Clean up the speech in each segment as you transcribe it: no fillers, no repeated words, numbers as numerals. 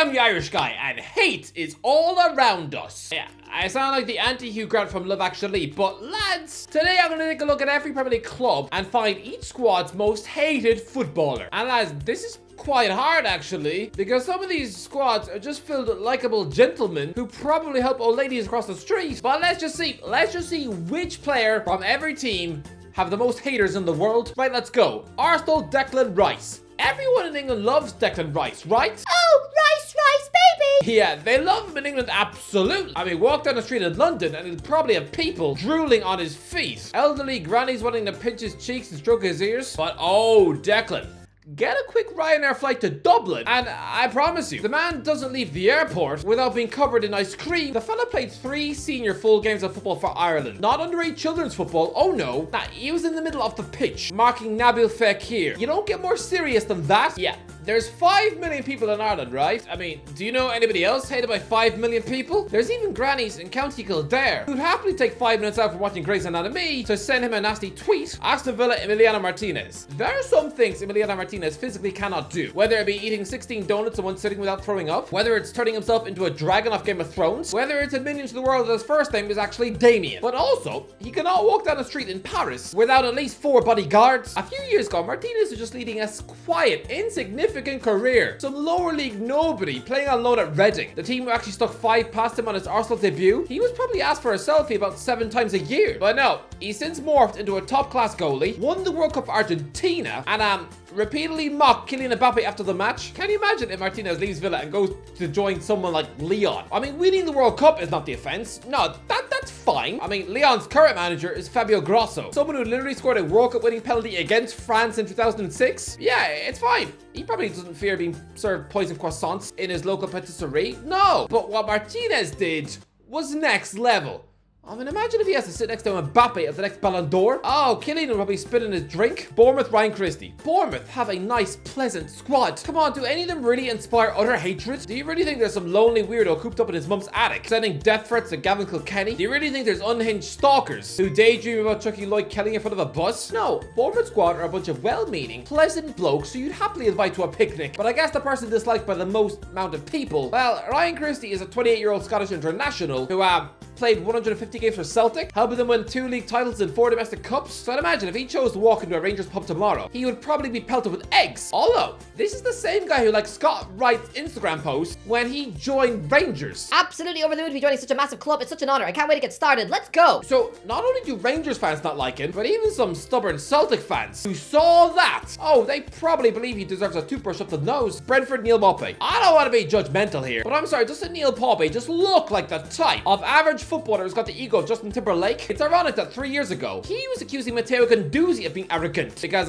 am the Irish guy, and hate is all around us. Yeah, I sound like the anti-Hugh Grant from Love Actually, but lads, today I'm going to take a look at every Premier League club and find each squad's most hated footballer. And lads, this is quite hard actually, because some of these squads are just filled with likable gentlemen who probably help old ladies across the street. But let's just see which player from every team have the most haters in the world. Right, let's go. Arsenal, Declan Rice. Everyone in England loves Declan Rice, right? Oh, Rice, baby! Yeah, they love him in England, absolutely. I mean, walk down the street in London and you'll probably have people drooling on his feet. Elderly grannies wanting to pinch his cheeks and stroke his ears. But oh, Declan, get a quick Ryanair flight to Dublin, and I promise you, the man doesn't leave the airport without being covered in ice cream. The fella played 3 senior full games of football for Ireland. Not underage children's football, oh no. Nah, he was in the middle of the pitch, marking Nabil Fekir. You don't get more serious than that? Yeah. There's 5 million people in Ireland, right? I mean, do you know anybody else hated by 5 million people? There's even grannies in County Kildare who'd happily take 5 minutes out from watching Grey's Anatomy to send him a nasty tweet. Aston Villa Emiliano Martinez. There are some things Emiliano Martinez physically cannot do. Whether it be eating 16 donuts in one sitting without throwing up, whether it's turning himself into a dragon off Game of Thrones, whether it's admitting to the world that his first name is actually Damien. But also, he cannot walk down the street in Paris without at least 4 bodyguards. A few years ago, Martinez was just leading a quiet, insignificant career. Some lower league nobody playing on loan at Reading. The team who actually stuck 5 past him on his Arsenal debut. He was probably asked for a selfie about 7 times a year. But no, he's since morphed into a top class goalie, won the World Cup for Argentina, and repeatedly mocked Kylian Mbappe after the match. Can you imagine if Martinez leaves Villa and goes to join someone like Leon? I mean, winning the World Cup is not the offense. No, that's fine. I mean, Leon's current manager is Fabio Grosso, someone who literally scored a World Cup winning penalty against France in 2006. Yeah, it's fine. He probably doesn't fear being served poisoned croissants in his local patisserie. No, but what Martinez did was next level. I mean, imagine if he has to sit next to Mbappe at the next Ballon d'Or. Oh, Kylian will probably spit in his drink. Bournemouth, Ryan Christie. Bournemouth have a nice, pleasant squad. Come on, do any of them really inspire utter hatred? Do you really think there's some lonely weirdo cooped up in his mum's attic, sending death threats to Gavin Kilkenny? Do you really think there's unhinged stalkers who daydream about chucking Lloyd Kelly in front of a bus? No, Bournemouth squad are a bunch of well-meaning, pleasant blokes who you'd happily invite to a picnic. But I guess the person disliked by the most amount of people, well, Ryan Christie is a 28-year-old Scottish international who, played 150 games for Celtic, helping them win 2 league titles and 4 domestic cups. So I'd imagine if he chose to walk into a Rangers pub tomorrow, he would probably be pelted with eggs. Although, this is the same guy who liked Scott Wright's Instagram post when he joined Rangers. Absolutely over the moon to be joining such a massive club. It's such an honor. I can't wait to get started. Let's go. So not only do Rangers fans not like him, but even some stubborn Celtic fans who saw that, oh, they probably believe he deserves a toothbrush up the nose. Brentford, Neil Maupay. I don't want to be judgmental here, but I'm sorry, doesn't Neil Maupay just look like the type of average footballer who's got the ego of Justin Timberlake? It's ironic that 3 years ago, he was accusing Matteo Guendouzi of being arrogant because,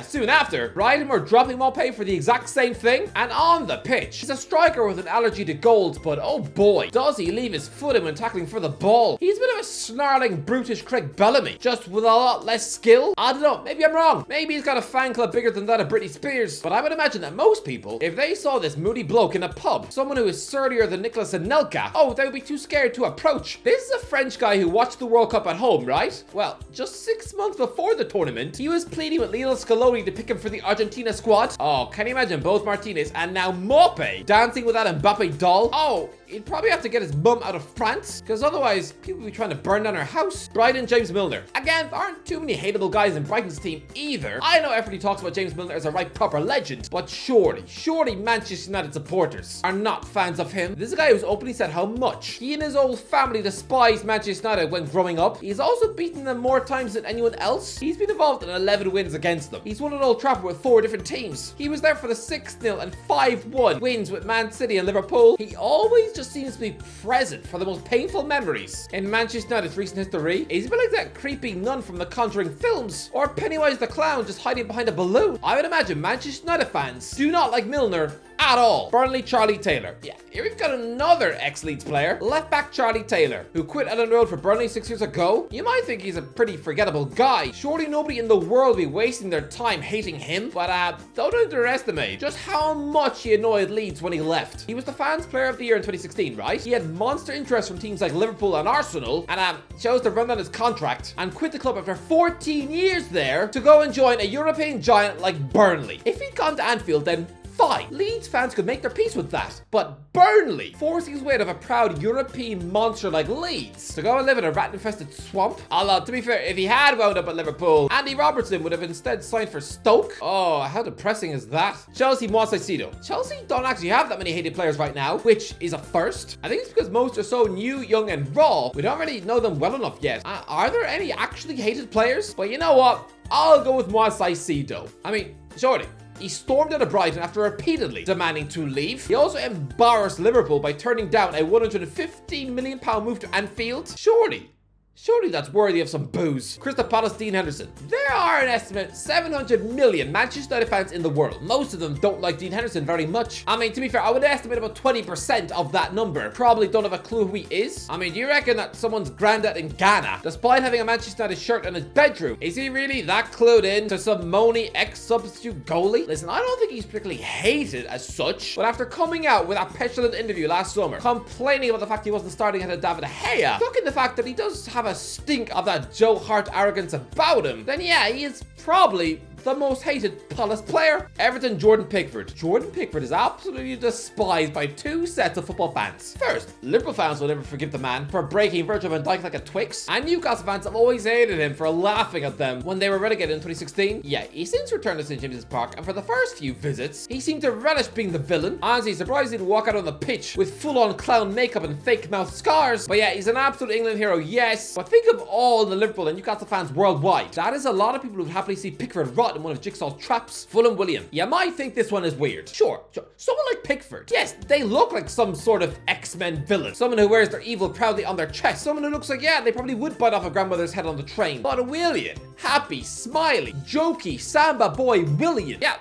soon after, Brighton were dropping Maupay for the exact same thing. And on the pitch, he's a striker with an allergy to goals, but oh boy, does he leave his foot in when tackling for the ball. He's a bit of a snarling, brutish Craig Bellamy, just with a lot less skill. I don't know, maybe I'm wrong. Maybe he's got a fan club bigger than that of Britney Spears. But I would imagine that most people, if they saw this moody bloke in a pub, someone who is surlier than Nicolas Anelka, oh, they would be too scared to approach. This is a French guy who watched the World Cup at home, right? Well, just 6 months before the tournament, he was pleading with Lionel Scaloni to pick him for the Argentina squad. Oh, can you imagine both Martinez and now Maupay dancing with that Mbappe doll? Oh, he'd probably have to get his mum out of France, because otherwise people would be trying to burn down her house. Brighton, James Milner. Again, there aren't too many hateable guys in Brighton's team either. I know everybody talks about James Milner as a right proper legend, but surely Manchester United supporters are not fans of him. This is a guy who's openly said how much he and his old family despised Manchester United when growing up. He's also beaten them more times than anyone else. He's been involved in 11 wins against them. He's won at Old Trafford with 4 different teams. He was there for the 6-0 and 5-1 wins with Man City and Liverpool. He always just seems to be present for the most painful memories in Manchester United's recent history. He's a bit like that creepy nun from the Conjuring films, or Pennywise the Clown just hiding behind a balloon. I would imagine Manchester United fans do not like Milner at all. Burnley, Charlie Taylor. Yeah, here we've got another ex-Leeds player, left back Charlie Taylor, who quit Ellen Road for Burnley 6 years ago. You might think he's a pretty forgettable guy. Surely nobody in the world would be wasting their time hating him, but don't underestimate just how much he annoyed Leeds when he left. He was the fans player of the year in 2016, right? He had monster interest from teams like Liverpool and Arsenal, and chose to run down his contract and quit the club after 14 years there to go and join a European giant like Burnley. If he'd gone to Anfield, then fine. Leeds fans could make their peace with that. But Burnley, forcing his way out of a proud European monster like Leeds to go and live in a rat-infested swamp? Although, to be fair, if he had wound up at Liverpool, Andy Robertson would have instead signed for Stoke. Oh, how depressing is that? Chelsea, Moisaicedo. Chelsea don't actually have that many hated players right now, which is a first. I think it's because most are so new, young, and raw, we don't really know them well enough yet. Are there any actually hated players? But you know what? I'll go with Moisaicedo. I mean, surely. He stormed out of Brighton after repeatedly demanding to leave. He also embarrassed Liverpool by turning down a £115 million move to Anfield. Surely that's worthy of some booze. Crystal Palace, Dean Henderson. There are an estimate 700 million Manchester United fans in the world. Most of them don't like Dean Henderson very much. I mean, to be fair, I would estimate about 20% of that number probably don't have a clue who he is. I mean, do you reckon that someone's granddad in Ghana, despite having a Manchester United shirt in his bedroom, is he really that clued in to some moany ex-substitute goalie? Listen, I don't think he's particularly hated as such, but after coming out with a petulant interview last summer, complaining about the fact he wasn't starting ahead of David De Gea, stuck in the fact that he does have a stink of that Joe Hart arrogance about him, then yeah, he is probably the most hated Palace player. Everton, Jordan Pickford. Jordan Pickford is absolutely despised by two sets of football fans. First, Liverpool fans will never forgive the man for breaking Virgil van Dijk like a Twix, and Newcastle fans have always hated him for laughing at them when they were relegated in 2016. Yeah, he since returned to St James's Park, and for the first few visits, he seemed to relish being the villain. Honestly, surprised he didn't walk out on the pitch with full-on clown makeup and fake mouth scars. But yeah, he's an absolute England hero, yes. But think of all the Liverpool and Newcastle fans worldwide. That is a lot of people who would happily see Pickford rot in one of Jigsaw's traps. Fulham William. You might think this one is weird. Sure. Someone like Pickford. Yes, they look like some sort of X-Men villain. Someone who wears their evil proudly on their chest. Someone who looks like, yeah, they probably would bite off a grandmother's head on the train. But William. Happy, smiley, jokey, samba boy William. Yeah.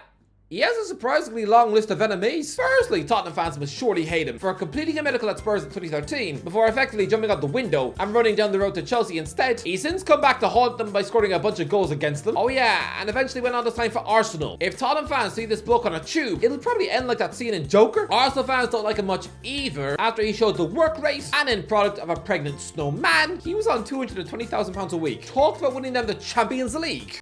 He has a surprisingly long list of enemies. Firstly, Tottenham fans must surely hate him for completing a medical at Spurs in 2013 before effectively jumping out the window and running down the road to Chelsea instead. He's since come back to haunt them by scoring a bunch of goals against them. Oh yeah, and eventually went on to sign for Arsenal. If Tottenham fans see this bloke on a tube, it'll probably end like that scene in Joker. Arsenal fans don't like him much either after he showed the work rate and end product of a pregnant snowman. He was on £220,000 a week. Talked about winning them the Champions League.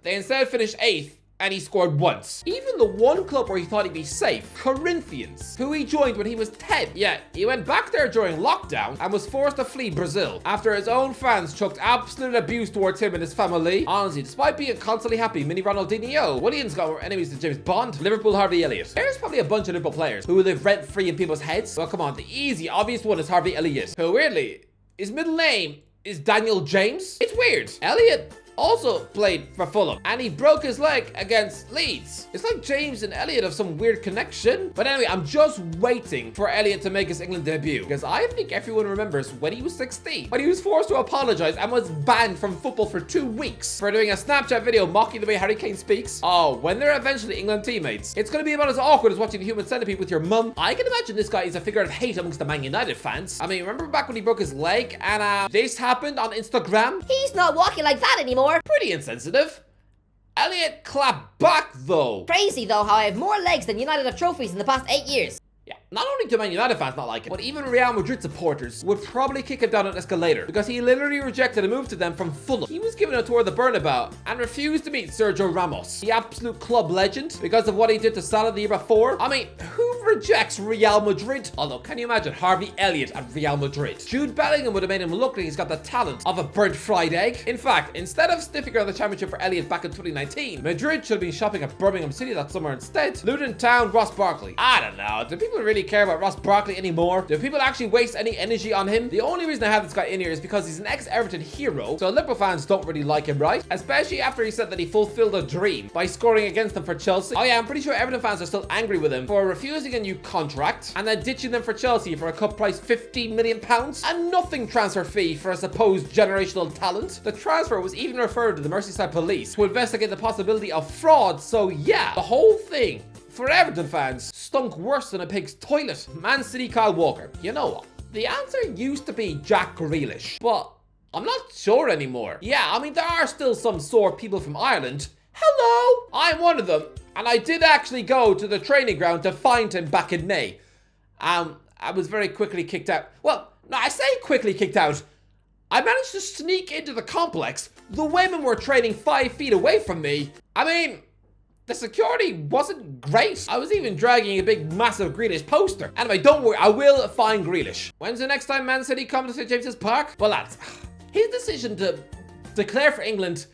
They instead finished 8th. And he scored once. Even the one club where he thought he'd be safe, Corinthians, who he joined when he was 10. Yeah, he went back there during lockdown and was forced to flee Brazil after his own fans chucked absolute abuse towards him and his family. Honestly, despite being constantly happy, mini Ronaldinho, Williams got more enemies than James Bond. Liverpool, Harvey Elliott. There's probably a bunch of Liverpool players who live rent-free in people's heads. Well, come on, the easy, obvious one is Harvey Elliott, who weirdly, his middle name is Daniel James. It's weird. Elliott also played for Fulham, and he broke his leg against Leeds. It's like James and Elliott have some weird connection. But anyway, I'm just waiting for Elliott to make his England debut, because I think everyone remembers when he was 16, when he was forced to apologize and was banned from football for 2 weeks for doing a Snapchat video mocking the way Harry Kane speaks. Oh, when they're eventually England teammates, it's going to be about as awkward as watching the Human Centipede with your mum. I can imagine this guy is a figure of hate amongst the Man United fans. I mean, remember back when he broke his leg and this happened on Instagram? He's not walking like that anymore. Pretty insensitive. Elliott clapped back though. Crazy though how I have more legs than United have trophies in the past 8 years. Yeah, not only do Man United fans not like it, but even Real Madrid supporters would probably kick him down an escalator because he literally rejected a move to them from Fulham. He was given a tour of the Bernabeu and refused to meet Sergio Ramos, the absolute club legend, because of what he did to Salah the year before. I mean, who rejects Real Madrid? Although, can you imagine Harvey Elliott at Real Madrid? Jude Bellingham would have made him look like he's got the talent of a burnt fried egg. In fact, instead of sniffing around the championship for Elliott back in 2019, Madrid should have been shopping at Birmingham City that summer instead. Luton Town, Ross Barkley. I don't know, do people really care about Ross Barkley anymore? Do people actually waste any energy on him? The only reason I have this guy in here is because he's an ex-Everton hero, so Liverpool fans don't really like him, right? Especially after he said that he fulfilled a dream by scoring against them for Chelsea. Oh yeah, I'm pretty sure Everton fans are still angry with him for refusing a new contract and then ditching them for Chelsea for a cup price £15 million and nothing transfer fee for a supposed generational talent. The transfer was even referred to the Merseyside police to investigate the possibility of fraud, so yeah, the whole thing for Everton fans stunk worse than a pig's toilet. Man City, Kyle Walker. You know what? The answer used to be Jack Grealish, but I'm not sure anymore. Yeah, I mean, there are still some sore people from Ireland. Hello! I'm one of them, and I did actually go to the training ground to find him back in May. I was very quickly kicked out. Well, no, I say quickly kicked out. I managed to sneak into the complex. The women were training 5 feet away from me. I mean, The security wasn't great. I was even dragging a big, massive Grealish poster. Anyway, don't worry, I will find Grealish. When's the next time Man City come to St. James's Park? Well, lads, his decision to declare for England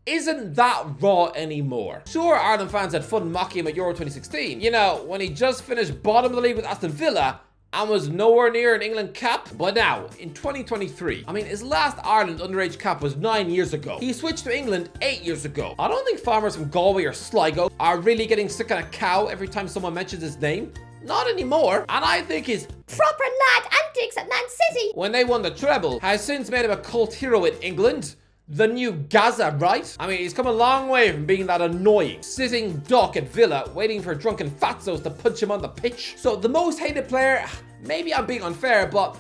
isn't that raw anymore. Sure, Ireland fans had fun mocking him at Euro 2016. You know, when he just finished bottom of the league with Aston Villa and was nowhere near an England cap. But now, in 2023, I mean, his last Ireland underage cap was 9 years ago. He switched to England 8 years ago. I don't think farmers from Galway or Sligo are really getting sick on a cow every time someone mentions his name. Not anymore. And I think his Proper lad antics at Man City. when they won the treble has since made him a cult hero in England. The new Gaza, right? I mean, he's come a long way from being that annoying, sitting duck at Villa, waiting for drunken fatzos to punch him on the pitch. So the most hated player, maybe I'm being unfair, but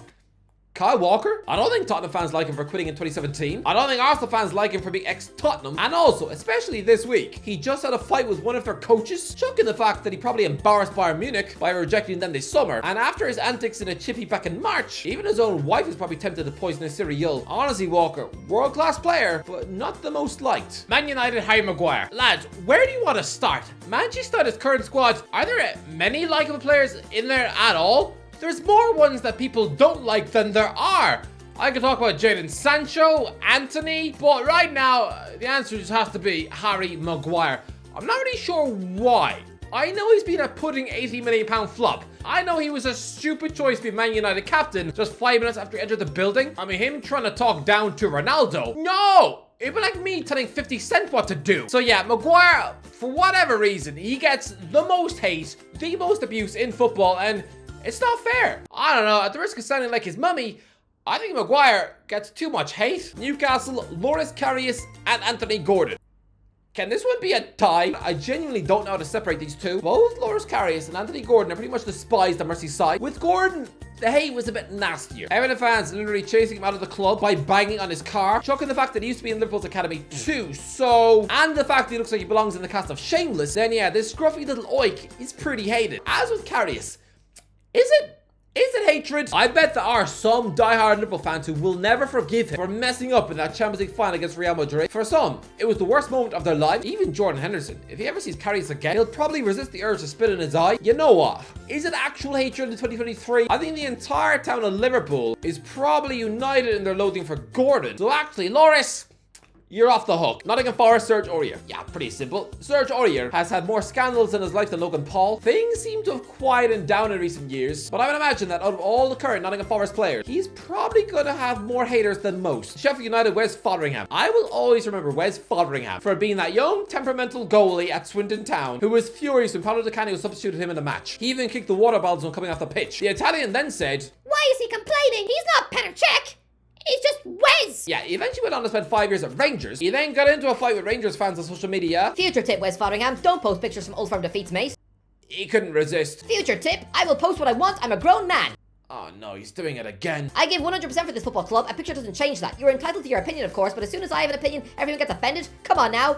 Kyle Walker? I don't think Tottenham fans like him for quitting in 2017. I don't think Arsenal fans like him for being ex-Tottenham. And also, especially this week, he just had a fight with one of their coaches, chucking the fact that he probably embarrassed Bayern Munich by rejecting them this summer. And after his antics in a chippy back in March, even his own wife is probably tempted to poison his cereal. Honestly, Walker, world-class player, but not the most liked. Man United, Harry Maguire. Lads, where do you want to start? Manchester United's current squad, are there many likable players in there at all? There's more ones that people don't like than there are. I could talk about Jadon Sancho, Anthony, but right now, the answer just has to be Harry Maguire. I'm not really sure why. I know he's been a pudding £80 million flop. I know he was a stupid choice to be Man United captain just 5 minutes after he entered the building. I mean, him trying to talk down to Ronaldo. No! It'd be like me telling 50 Cent what to do. So yeah, Maguire, for whatever reason, he gets the most hate, the most abuse in football, and it's not fair. I don't know, at the risk of sounding like his mummy, I think Maguire gets too much hate. Newcastle, Loris Karius, and Anthony Gordon. Can this one be a tie? I genuinely don't know how to separate these two. Both Loris Karius and Anthony Gordon are pretty much despised on Merseyside. With Gordon, the hate was a bit nastier. Everton fans literally chasing him out of the club by banging on his car. Chucking the fact that he used to be in Liverpool's academy too. So, and the fact that he looks like he belongs in the cast of Shameless. Then yeah, this scruffy little oik is pretty hated. As with Karius, Is it hatred? I bet there are some diehard Liverpool fans who will never forgive him for messing up in that Champions League final against Real Madrid. For some, it was the worst moment of their life. Even Jordan Henderson, if he ever sees Karius again, he'll probably resist the urge to spit in his eye. You know what? Is it actual hatred in 2023? I think the entire town of Liverpool is probably united in their loathing for Gordon. So actually, Loris, you're off the hook. Nottingham Forest, Serge Aurier. Yeah, pretty simple. Serge Aurier has had more scandals in his life than Logan Paul. Things seem to have quietened down in recent years, but I would imagine that out of all the current Nottingham Forest players, he's probably going to have more haters than most. Sheffield United, Wes Foderingham. I will always remember Wes Foderingham for being that young, temperamental goalie at Swindon Town who was furious when Paolo Di Canio substituted him in the match. He even kicked the water bottles when coming off the pitch. The Italian then said, Why is he complaining? He's not Petr Cech. He's just Wes. yeah, he eventually went on to spend 5 years at Rangers. He then got into a fight with Rangers fans on social media. Future tip, Wes Foderingham. Don't post pictures from Old Firm defeats, mate. He couldn't resist. Future tip. I will post what I want. I'm a grown man. Oh no, he's doing it again. I give 100% for this football club. A picture doesn't change that. You're entitled to your opinion, of course, but as soon as I have an opinion, everyone gets offended. Come on now.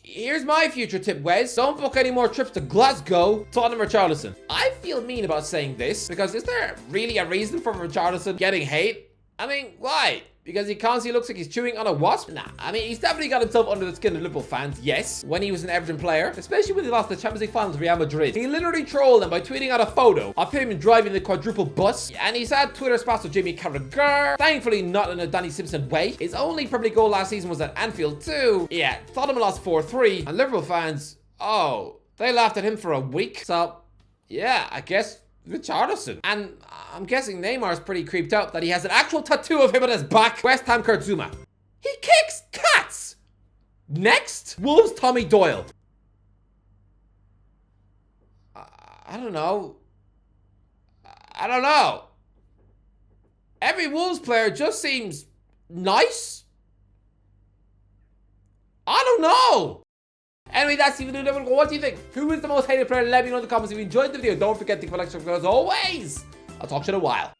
Here's my future tip, Wes. Don't book any more trips to Glasgow, Tottenham, or Richarlison. I feel mean about saying this, because is there really a reason for Richarlison getting hate? I mean, why? Because he constantly looks like he's chewing on a wasp? Nah, I mean, he's definitely got himself under the skin of Liverpool fans, yes, when he was an Everton player, especially when he lost the Champions League final to Real Madrid. He literally trolled them by tweeting out a photo of him driving the quadruple bus, and he's had Twitter spats with Jamie Carragher, thankfully not in a Danny Simpson way. His only Premier League goal last season was at Anfield too. Yeah, Tottenham lost 4-3, and Liverpool fans, oh, they laughed at him for a week. So, yeah, I guess Richarlison. And I'm guessing Neymar's pretty creeped out that he has an actual tattoo of him on his back. West Ham Kurt Zouma. He kicks cats! Next, Wolves Tommy Doyle. I don't know. Every Wolves player just seems nice. I don't know. Anyway, that's the video. What do you think? Who is the most hated player? Let me know in the comments. If you enjoyed the video, don't forget to give a like, subscribe as always. I'll talk to you in a while.